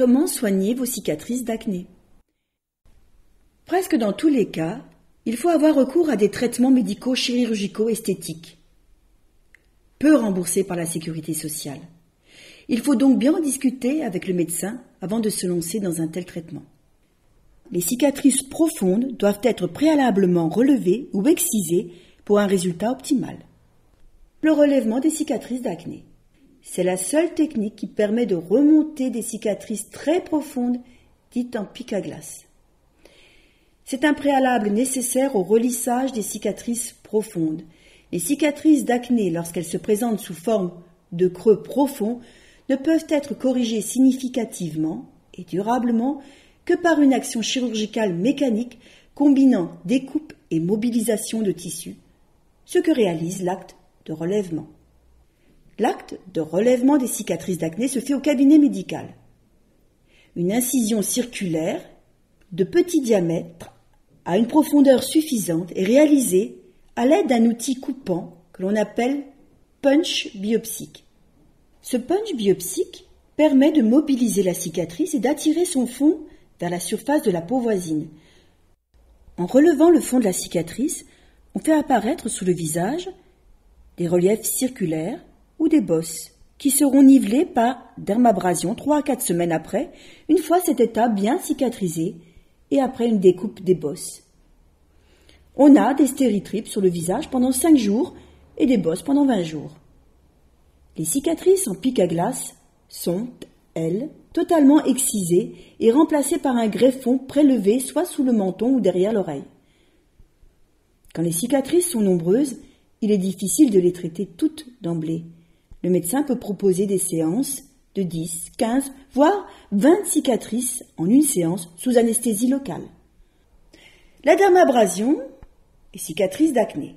Comment soigner vos cicatrices d'acné? Presque dans tous les cas, il faut avoir recours à des traitements médicaux chirurgicaux esthétiques, peu remboursés par la sécurité sociale. Il faut donc bien en discuter avec le médecin avant de se lancer dans un tel traitement. Les cicatrices profondes doivent être préalablement relevées ou excisées pour un résultat optimal. Le relèvement des cicatrices d'acné. C'est la seule technique qui permet de remonter des cicatrices très profondes, dites en pic à glace. C'est un préalable nécessaire au relissage des cicatrices profondes. Les cicatrices d'acné, lorsqu'elles se présentent sous forme de creux profonds, ne peuvent être corrigées significativement et durablement que par une action chirurgicale mécanique combinant découpe et mobilisation de tissu, ce que réalise l'acte de relèvement. L'acte de relèvement des cicatrices d'acné se fait au cabinet médical. Une incision circulaire de petit diamètre à une profondeur suffisante est réalisée à l'aide d'un outil coupant que l'on appelle punch biopsique. Ce punch biopsique permet de mobiliser la cicatrice et d'attirer son fond vers la surface de la peau voisine. En relevant le fond de la cicatrice, on fait apparaître sous le visage des reliefs circulaires ou des bosses qui seront nivelés par dermabrasion 3 à 4 semaines après, une fois cet état bien cicatrisé et après une découpe des bosses. On a des stéritripes sur le visage pendant 5 jours et des bosses pendant 20 jours. Les cicatrices en pic à glace sont, elles, totalement excisées et remplacées par un greffon prélevé soit sous le menton ou derrière l'oreille. Quand les cicatrices sont nombreuses, il est difficile de les traiter toutes d'emblée. Le médecin peut proposer des séances de 10, 15, voire 20 cicatrices en une séance sous anesthésie locale. La dermabrasion et cicatrices d'acné.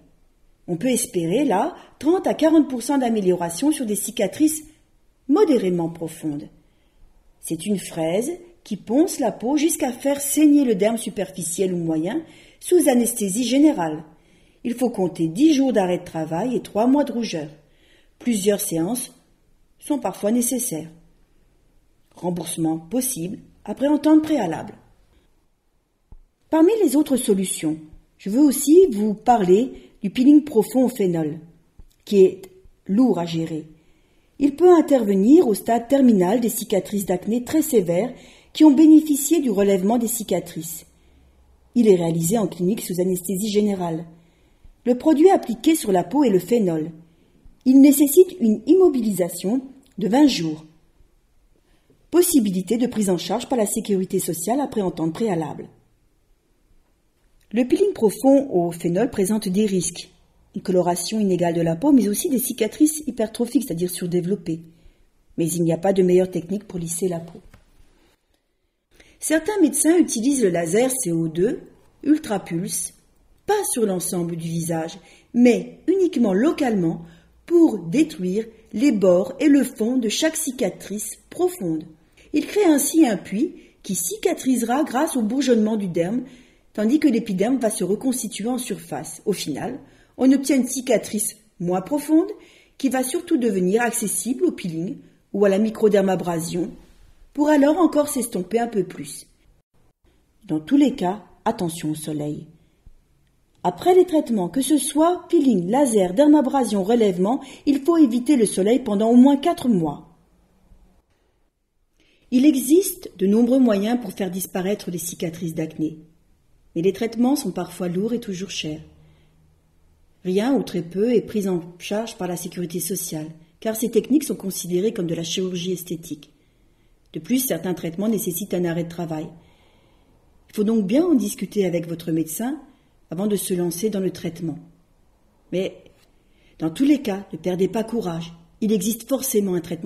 On peut espérer, là, 30 à 40% d'amélioration sur des cicatrices modérément profondes. C'est une fraise qui ponce la peau jusqu'à faire saigner le derme superficiel ou moyen sous anesthésie générale. Il faut compter 10 jours d'arrêt de travail et 3 mois de rougeur. Plusieurs séances sont parfois nécessaires. Remboursement possible après entente préalable. Parmi les autres solutions, je veux aussi vous parler du peeling profond au phénol, qui est lourd à gérer. Il peut intervenir au stade terminal des cicatrices d'acné très sévères qui ont bénéficié du relèvement des cicatrices. Il est réalisé en clinique sous anesthésie générale. Le produit appliqué sur la peau est le phénol. Il nécessite une immobilisation de 20 jours. Possibilité de prise en charge par la sécurité sociale après entente préalable. Le peeling profond au phénol présente des risques. Une coloration inégale de la peau, mais aussi des cicatrices hypertrophiques, c'est-à-dire surdéveloppées. Mais il n'y a pas de meilleure technique pour lisser la peau. Certains médecins utilisent le laser CO2, ultrapulse, pas sur l'ensemble du visage, mais uniquement localement pour détruire les bords et le fond de chaque cicatrice profonde. Il crée ainsi un puits qui cicatrisera grâce au bourgeonnement du derme, tandis que l'épiderme va se reconstituer en surface. Au final, on obtient une cicatrice moins profonde qui va surtout devenir accessible au peeling ou à la microdermabrasion pour alors encore s'estomper un peu plus. Dans tous les cas, attention au soleil. Après les traitements, que ce soit peeling, laser, dermabrasion, relèvement, il faut éviter le soleil pendant au moins 4 mois. Il existe de nombreux moyens pour faire disparaître les cicatrices d'acné, mais les traitements sont parfois lourds et toujours chers. Rien ou très peu est pris en charge par la sécurité sociale, car ces techniques sont considérées comme de la chirurgie esthétique. De plus, certains traitements nécessitent un arrêt de travail. Il faut donc bien en discuter avec votre médecin avant de se lancer dans le traitement. Mais, dans tous les cas, ne perdez pas courage. Il existe forcément un traitement